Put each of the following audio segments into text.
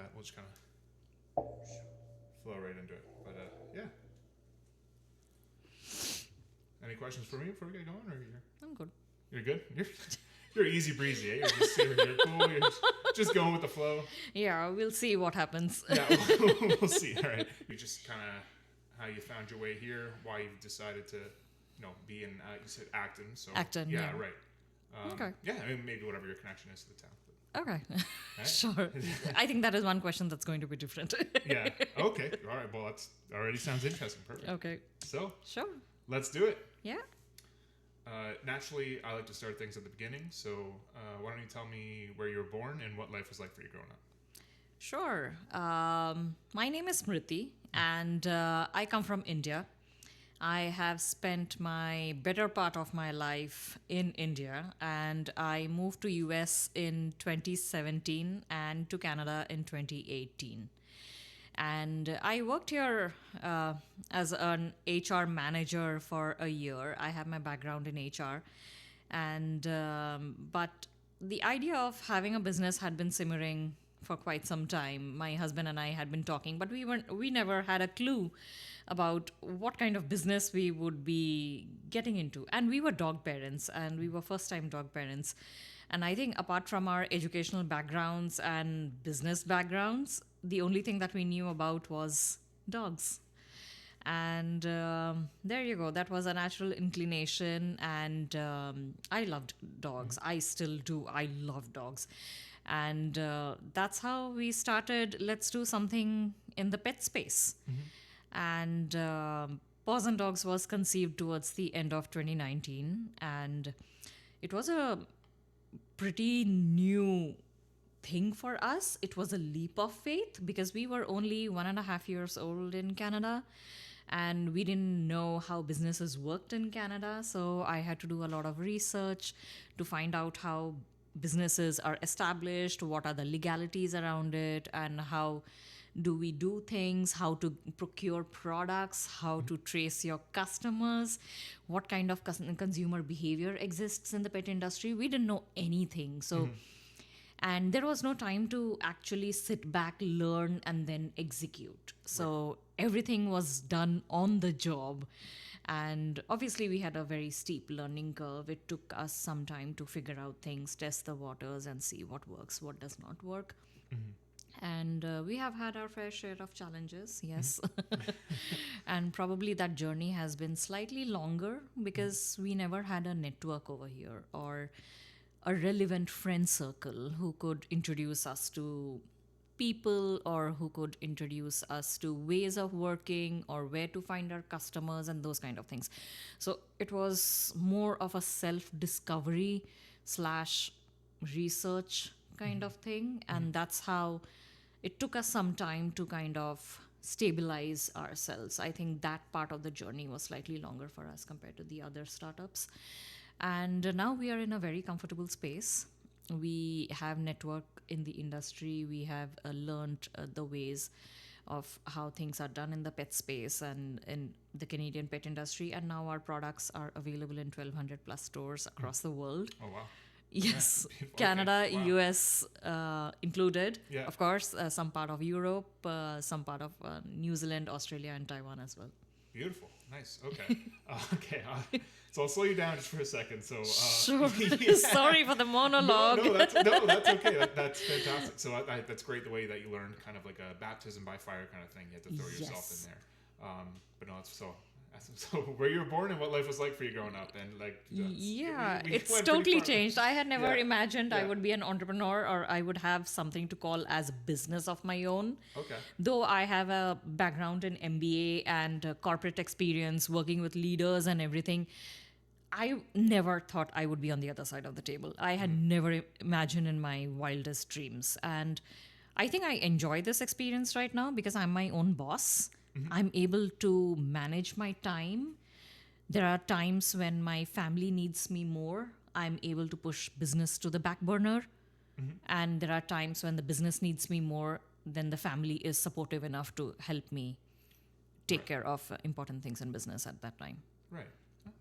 that. We'll just kind of flow right into it. But yeah. Any questions for me before we get going? Or I'm good. You're good? You're easy breezy, eh? You're cool. You're just going with the flow. Yeah, we'll see what happens. Yeah, we'll see. All right. You just kind of how you found your way here, why you decided to, be in, you said Acton. So Acton, yeah. yeah. Right. Okay. Yeah, I mean, maybe whatever your connection is to the town. Okay. Right? Sure. I think that is one question that's going to be different. Yeah. Okay. All right. Well, that already sounds interesting. Perfect. Okay. So Sure. let's do it. Yeah. Naturally, I like to start things at the beginning. So why don't you tell me where you were born and what life was like for you growing up? Sure. My name is Smriti, and I come from India. I have spent my better part of my life in India, and I moved to US in 2017 and to Canada in 2018. And I worked here as an HR manager for a year. I have my background in HR, and but the idea of having a business had been simmering for quite some time. My husband and I had been talking, but we never had a clue about what kind of business we would be getting into. And we were dog parents, and we were first-time dog parents. And I think apart from our educational backgrounds and business backgrounds, the only thing that we knew about was dogs. And there you go. That was a natural inclination. And I loved dogs. I still do. I love dogs. And that's how we started. Let's do something in the pet space. And PawzNDogz was conceived towards the end of 2019. And it was a pretty new thing for us. It was a leap of faith because we were only 1.5 years old in Canada. And we didn't know how businesses worked in Canada. So I had to do a lot of research to find out how businesses are established, what are the legalities around it, and how do we do things, how to procure products, how to trace your customers, what kind of consumer behavior exists in the pet industry. We didn't know anything. So, and there was no time to actually sit back, learn, and then execute. So everything was done on the job. And obviously, we had a very steep learning curve. It took us some time to figure out things, test the waters, and see what works, what does not work. And we have had our fair share of challenges, yes. And probably that journey has been slightly longer because we never had a network over here or a relevant friend circle who could introduce us to people or who could introduce us to ways of working or where to find our customers and those kind of things. So it was more of a self-discovery / research kind of thing. And that's how it took us some time to kind of stabilize ourselves. I think that part of the journey was slightly longer for us compared to the other startups. And now we are in a very comfortable space. We have network in the industry. We have learned the ways of how things are done in the pet space and in the Canadian pet industry. And now our products are available in 1,200 plus stores across the world. Oh, wow. Yes, Yeah. Canada, Okay. Wow. US included. Yeah. Of course, some part of Europe, some part of New Zealand, Australia, and Taiwan as well. Beautiful. Nice. Okay. Okay. So I'll slow you down just for a second. So Sure. yeah. Sorry for the monologue. No, that's okay. That's fantastic. So that's great the way that you learned kind of like a baptism by fire kind of thing. You had to throw yourself in there. But no, it's so where you were born and what life was like for you growing up, and like It's totally changed. I had never imagined I would be an entrepreneur or I would have something to call as business of my own. Okay. Though I have a background in MBA and corporate experience working with leaders and everything, I never thought I would be on the other side of the table. I had never imagined in my wildest dreams. And I think I enjoy this experience right now because I'm my own boss. I'm able to manage my time. There are times when my family needs me more. I'm able to push business to the back burner. And there are times when the business needs me more, then the family is supportive enough to help me take care of important things in business at that time. Right.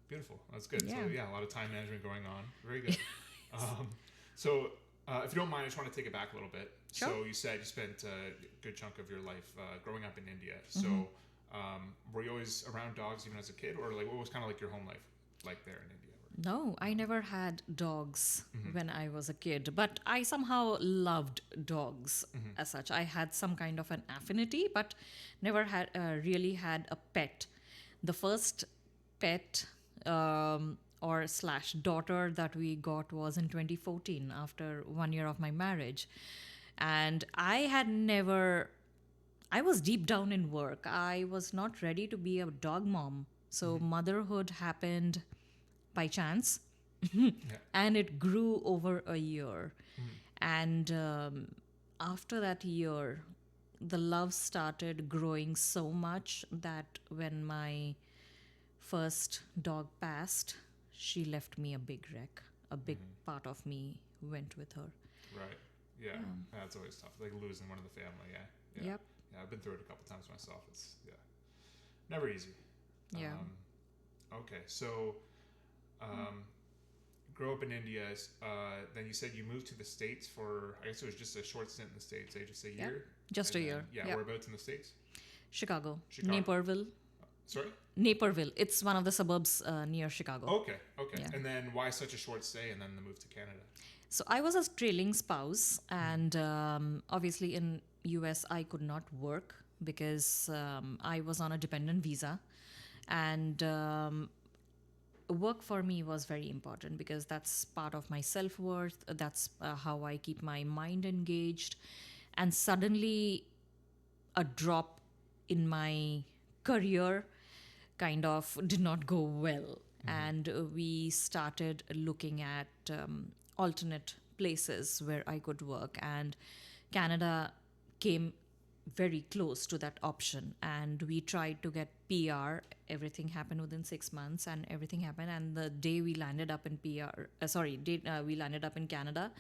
Beautiful. That's good. Yeah. So yeah, a lot of time management going on. Very good. So If you don't mind, I just want to take it back a little bit. Sure. So you said you spent a good chunk of your life growing up in India. Mm-hmm. So were you always around dogs even as a kid, or like what was kind of like your home life like there in India? No, I never had dogs when I was a kid, but I somehow loved dogs as such. I had some kind of an affinity, but never had really had a pet. The first pet or slash daughter that we got was in 2014 after 1 year of my marriage. And I was deep down in work. I was not ready to be a dog mom. So motherhood happened by chance. And it grew over a year. And after that year, the love started growing so much that when my first dog passed, she left me a big wreck. A big part of me went with her. Right. Yeah. That's always tough. Like losing one of the family. Yeah. Yep. Yeah, I've been through it a couple times myself. It's never easy. Yeah. Okay, so grow up in India. Then you said you moved to the States for, I guess it was just a short stint in the States, just a year? Just And a then- year. Yeah, Yep. whereabouts in the States? Chicago. Chicago. Naperville. Sorry? Naperville. It's one of the suburbs near Chicago. Okay. Yeah. And then why such a short stay and then the move to Canada? So I was a trailing spouse, and obviously in US I could not work because I was on a dependent visa, and work for me was very important because that's part of my self-worth. That's how I keep my mind engaged. And suddenly a drop in my career kind of did not go well. And we started looking at alternate places where I could work. And Canada came very close to that option. And we tried to get PR. Everything happened within 6 months, and everything happened. And the day we landed up in we landed up in Canada,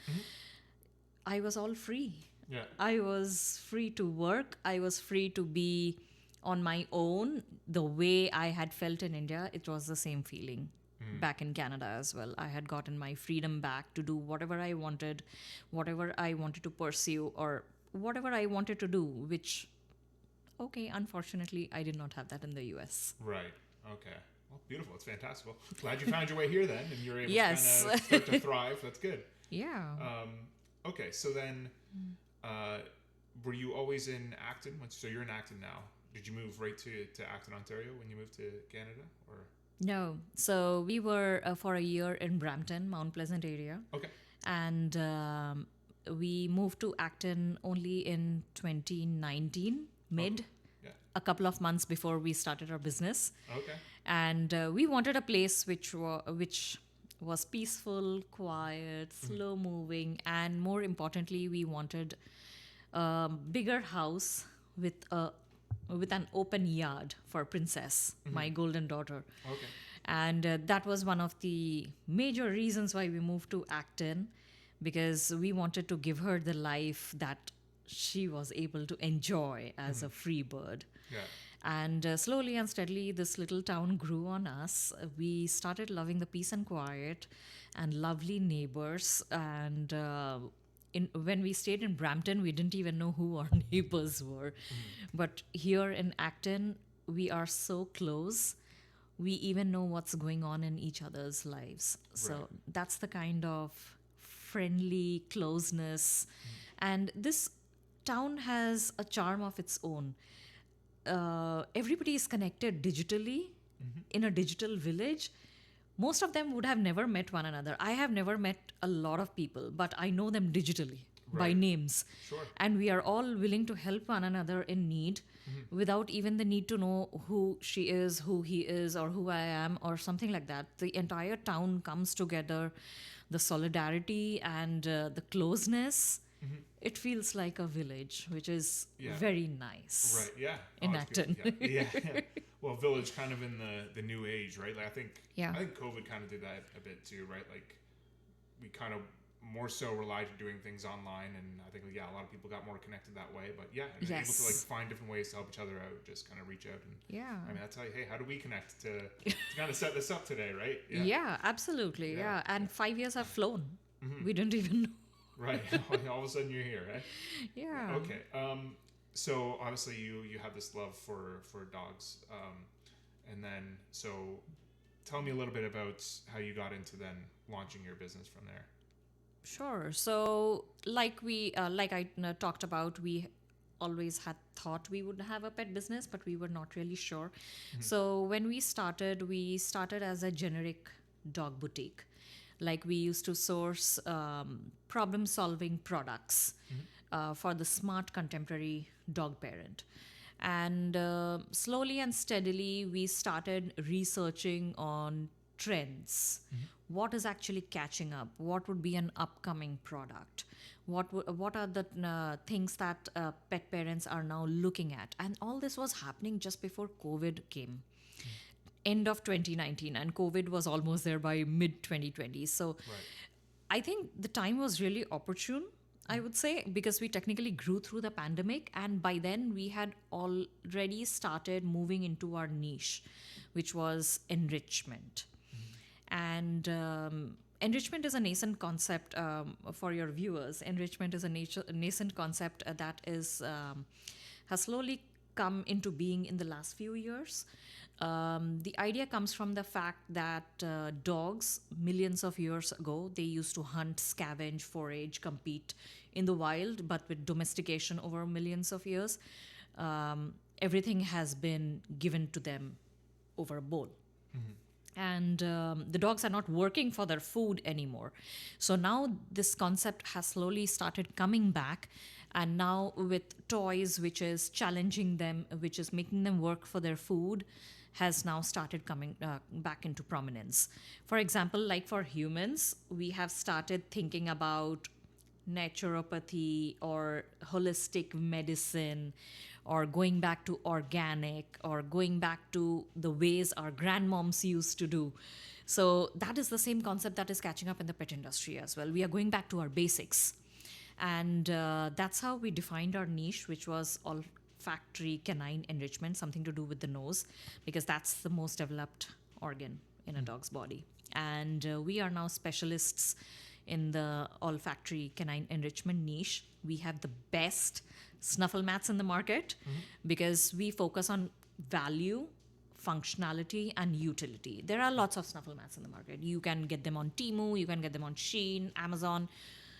I was all free. Yeah. I was free to work. I was free to be on my own. The way I had felt in India, it was the same feeling back in Canada as well. I had gotten my freedom back to do whatever I wanted to pursue, or whatever I wanted to do, which, okay, unfortunately, I did not have that in the US. Right. Okay. Well, beautiful. It's fantastic. Well, glad you found your way here then, and you're able Yes. to kind of start to thrive. That's good. Yeah. Okay, so then were you always in Acton? So you're in Acton now. Did you move right to Acton, Ontario when you moved to Canada? Or No. So we were for a year in Brampton, Mount Pleasant area. Okay. And we moved to Acton only in 2019, mid, Yeah. a couple of months before we started our business. Okay. And we wanted a place which was peaceful, quiet, slow moving, and more importantly, we wanted a bigger house with an open yard for Princess, my golden daughter. Okay. And that was one of the major reasons why we moved to Acton, because we wanted to give her the life that she was able to enjoy as a free bird. Yeah. And slowly and steadily, this little town grew on us. We started loving the peace and quiet and lovely neighbors. And when we stayed in Brampton, we didn't even know who our neighbors were. But here in Acton, we are so close. We even know what's going on in each other's lives. So Right. that's the kind of friendly closeness. And this town has a charm of its own. Everybody is connected digitally in a digital village. Most of them would have never met one another. I have never met a lot of people, but I know them digitally by Right. names. Sure. And we are all willing to help one another in need without even the need to know who she is, who he is, or who I am, or something like that. The entire town comes together. The solidarity and the closeness, it feels like a village, which is Yeah. very nice. Right. Yeah. In it's beautiful. Acton. Yeah. Well, village kind of in the new age, right? Like I think COVID kind of did that a bit too, right? Like we kind of more so relied on doing things online, and I think a lot of people got more connected that way. But yeah, and able to like find different ways to help each other out, just kind of reach out and Yeah. I mean, I tell you, hey, how do we connect to kind of set this up today, right? Yeah, absolutely. Yeah. Yeah. And 5 years have flown. We didn't even know. Right. All of a sudden you're here, right? Yeah. Okay. So obviously you have this love for dogs, and then so tell me a little bit about how you got into then launching your business from there. Sure. So, like I talked about, we always had thought we would have a pet business, but we were not really sure. So, when we started as a generic dog boutique. Like we used to source problem-solving products for the smart contemporary dog parent. And slowly and steadily, we started researching on trends. What is actually catching up? What would be an upcoming product? What are the things that pet parents are now looking at? And all this was happening just before COVID came, end of 2019, and COVID was almost there by mid 2020. So Right. I think the time was really opportune, I would say, because we technically grew through the pandemic. And by then, we had already started moving into our niche, which was enrichment. And enrichment is a nascent concept for your viewers. Enrichment is a nascent concept that has slowly come into being in the last few years. The idea comes from the fact that dogs, millions of years ago, they used to hunt, scavenge, forage, compete in the wild, but with domestication over millions of years, everything has been given to them over a bowl. And the dogs are not working for their food anymore. So now this concept has slowly started coming back. And now with toys, which is challenging them, which is making them work for their food, has now started coming back into prominence. For example, like for humans, we have started thinking about naturopathy or holistic medicine, or going back to organic, or going back to the ways our grandmoms used to do. So that is the same concept that is catching up in the pet industry as well. We are going back to our basics. And that's how we defined our niche, which was olfactory canine enrichment, something to do with the nose, because that's the most developed organ in a dog's body. And we are now specialists in the olfactory canine enrichment niche. We have the best Snuffle Mats in the market because we focus on value, functionality, and utility. There are lots of Snuffle Mats in the market. You can get them on Temu, you can get them on Shein, Amazon,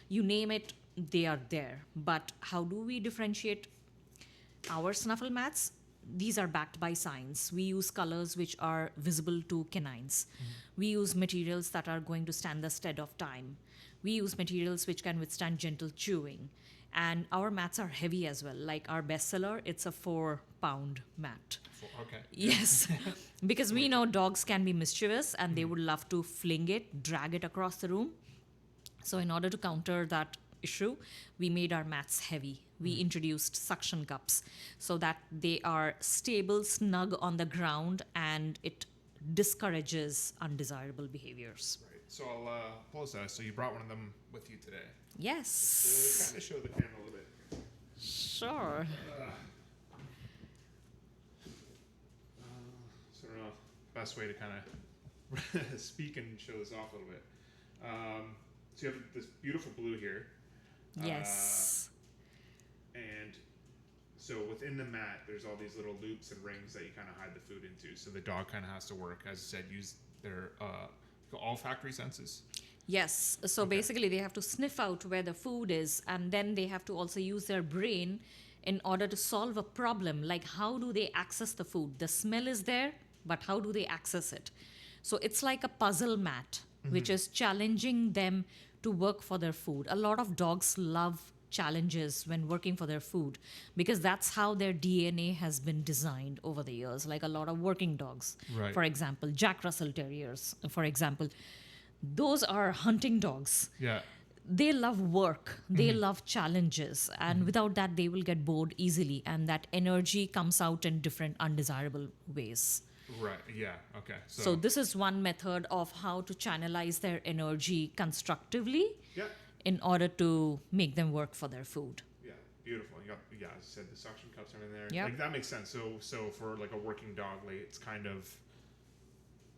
you name it, they are there. But how do we differentiate our Snuffle Mats? These are backed by science. We use colors which are visible to canines. We use materials that are going to stand the test of time. We use materials which can withstand gentle chewing. And our mats are heavy as well. Like our bestseller, it's a 4-pound mat. Okay. Yes, because we know dogs can be mischievous and they would love to fling it, drag it across the room. So in order to counter that issue, we made our mats heavy. We introduced suction cups so that they are stable, snug on the ground, and it discourages undesirable behaviors. Right. So I'll pause that. So you brought one of them with you today. Yes. Kind of show the camera a little bit. Sure. So I don't know best way to kind of speak and show this off a little bit. So you have this beautiful blue here. Yes. And so within the mat, there's all these little loops and rings that you kind of hide the food into. So the dog kind of has to work, as you said, use their olfactory senses. Yes. So basically, they have to sniff out where the food is, and then they have to also use their brain in order to solve a problem. Like, how do they access the food? The smell is there, but how do they access it? So it's like a puzzle mat, which is challenging them to work for their food. A lot of dogs love challenges when working for their food because that's how their DNA has been designed over the years. Like a lot of working dogs, Right. for example, Jack Russell Terriers, for example, those are hunting dogs. Yeah. They love work, they love challenges, and without that, they will get bored easily, and that energy comes out in different undesirable ways. Right. Yeah. Okay. So this is one method of how to channelize their energy constructively Yeah. in order to make them work for their food. Yeah. Beautiful. You got, yeah. As you said, the suction cups are in there. Yep. Like that makes sense. So for like a working dog, like it's kind of.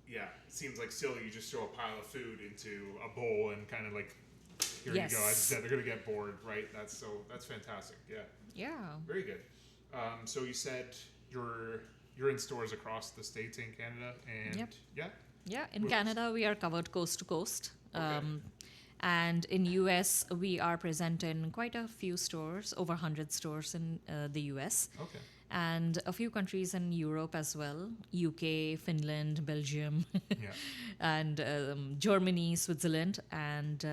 Yeah, it seems like silly. You just throw a pile of food into a bowl and kind of like here you go. As you Yes. said, they're going to get bored, right? That's fantastic. Yeah, Yeah. very good. So you said you're in stores across the States and Canada, and Yep. yeah, Yeah, in Wh- Canada we are covered coast to coast. Okay. And in US we are present in quite a few stores, over 100 stores in the US, okay, and a few countries in Europe as well, UK, Finland, Belgium, yeah, and Germany, Switzerland, and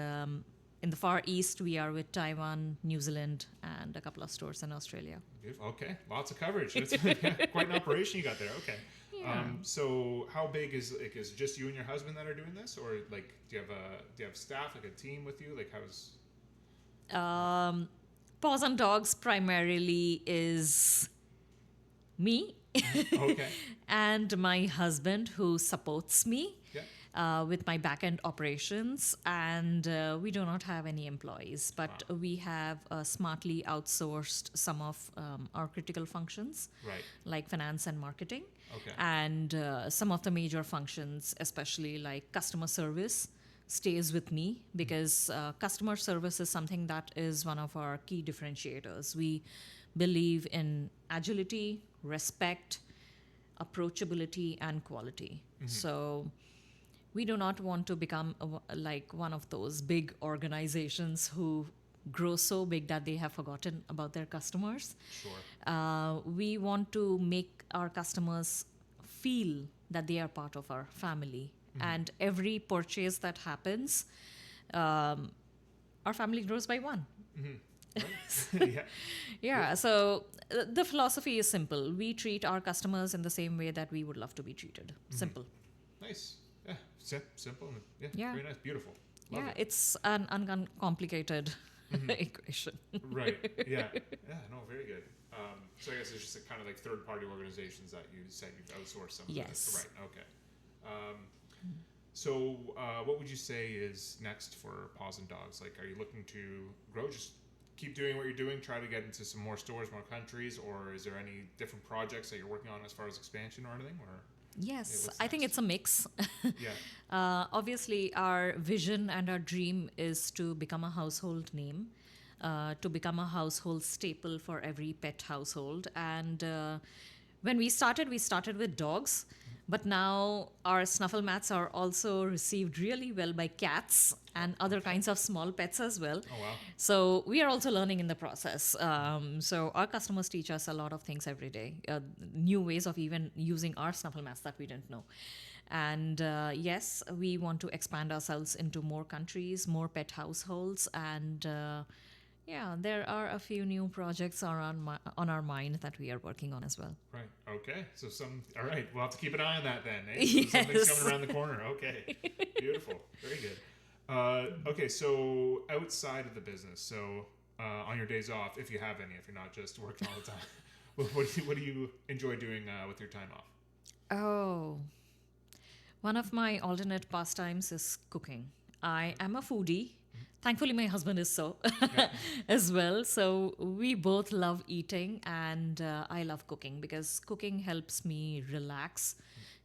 in the Far East we are with Taiwan, New Zealand, and a couple of stores in Australia. beautiful. Okay, lots of coverage. It's quite an operation you got there. Okay. Yeah. So how big is is it just you and your husband that are doing this, or like do you have staff, like a team with you? Like how's PawzNDogz primarily is me okay? and my husband who supports me Yeah. with my back-end operations, and we do not have any employees, but we have smartly outsourced some of our critical functions Right. like finance and marketing, Okay. and some of the major functions, especially like customer service, stays with me because customer service is something that is one of our key differentiators. We believe in agility, respect, approachability, and quality. So we do not want to become like one of those big organizations who grow so big that they have forgotten about their customers. Sure. We want to make our customers feel that they are part of our family. And every purchase that happens, our family grows by one. Right. yeah. Yeah, so the philosophy is simple. We treat our customers in the same way that we would love to be treated. Simple. Nice. Yeah. Simple. And, yeah. Yeah. Very nice. Beautiful. Love Yeah, it. it's an uncomplicated equation. Right. Yeah. Yeah. No. Very good. So I guess it's just a kind of like third-party organizations that you said you've outsourced some of Yes. this. Right. Okay. So what would you say is next for PawzNDogz? Like, are you looking to grow? Just keep doing what you're doing, try to get into some more stores, more countries, or is there any different projects that you're working on as far as expansion or anything? Or Yes, what's I think next? it's a mix. yeah. Obviously, our vision and our dream is to become a household name, to become a household staple for every pet household. And when we started with dogs, but now our Snuffle Mats are also received really well by cats and other kinds of small pets as well. Oh wow. So we are also learning in the process. So our customers teach us a lot of things every day, new ways of even using our Snuffle Mats that we didn't know. And yes, we want to expand ourselves into more countries, more pet households, and yeah, there are a few new projects on our mind that we are working on as well. Right. Okay. So all right. We'll have to keep an eye on that then. Eh? So something's Yes. coming around the corner. Okay. Beautiful. Very good. Okay. So outside of the business, so on your days off, if you have any, if you're not just working all the time, what do you enjoy doing with your time off? Oh, one of my alternate pastimes is cooking. I am a foodie. Thankfully, my husband is so as well. So we both love eating, and I love cooking because cooking helps me relax.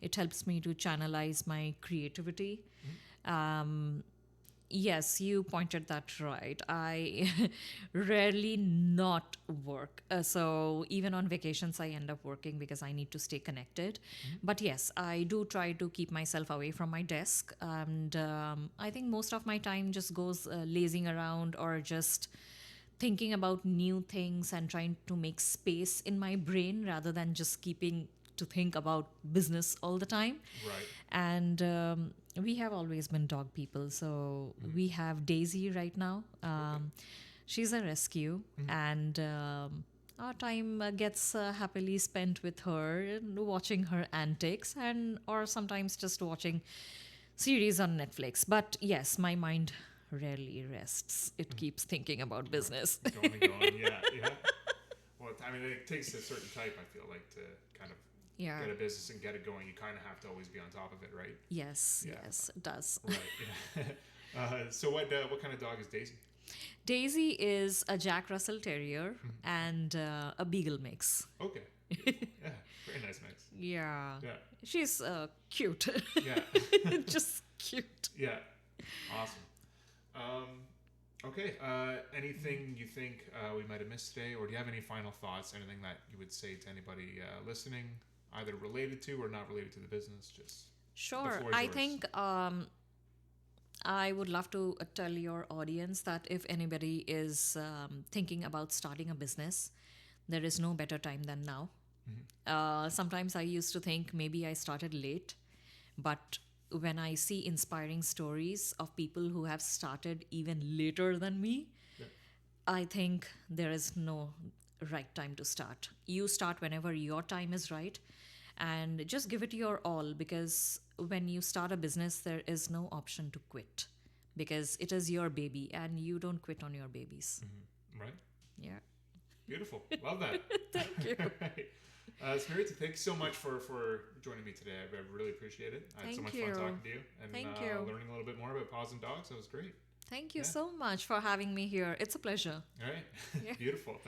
It helps me to channelize my creativity. Yes, you pointed that right. I rarely not work. So even on vacations, I end up working because I need to stay connected. But yes, I do try to keep myself away from my desk. And I think most of my time just goes lazing around or just thinking about new things and trying to make space in my brain rather than just keeping to think about business all the time. Right. And we have always been dog people. So we have Daisy right now. She's a rescue, and our time gets happily spent with her, and watching her antics, and or sometimes just watching series on Netflix. But yes, my mind rarely rests. It keeps thinking about business. Going and going. Yeah. Yeah. Well, I mean, it takes a certain type, I feel like, to kind of Yeah. get a business and get it going. You kind of have to always be on top of it, right? Yes, Yeah. yes, it does. Right. Yeah. So what kind of dog is Daisy? Daisy is a Jack Russell Terrier and a Beagle mix. Okay. Yeah. Very nice mix. Yeah. Yeah. She's cute. Yeah. Just cute. Yeah. Awesome. Okay. Anything you think we might have missed today, or do you have any final thoughts? Anything that you would say to anybody listening, either related to or not related to the business? Just the Sure. floor is I yours. think I would love to tell your audience that if anybody is thinking about starting a business, there is no better time than now. Sometimes I used to think maybe I started late, but when I see inspiring stories of people who have started even later than me, Yeah. I think there is no right time to start. You start whenever your time is right and just give it your all, because when you start a business, there is no option to quit because it is your baby and you don't quit on your babies. Right. Yeah. Beautiful. Love that. Thank you. Smriti, thanks so much for joining me today. I really appreciate it. I had so Thank much fun you. talking to you and Thank you. learning a little bit more about PawzNDogz. That was great. Thank you Yeah. so much for having me here. It's a pleasure. All right. Yeah. Beautiful.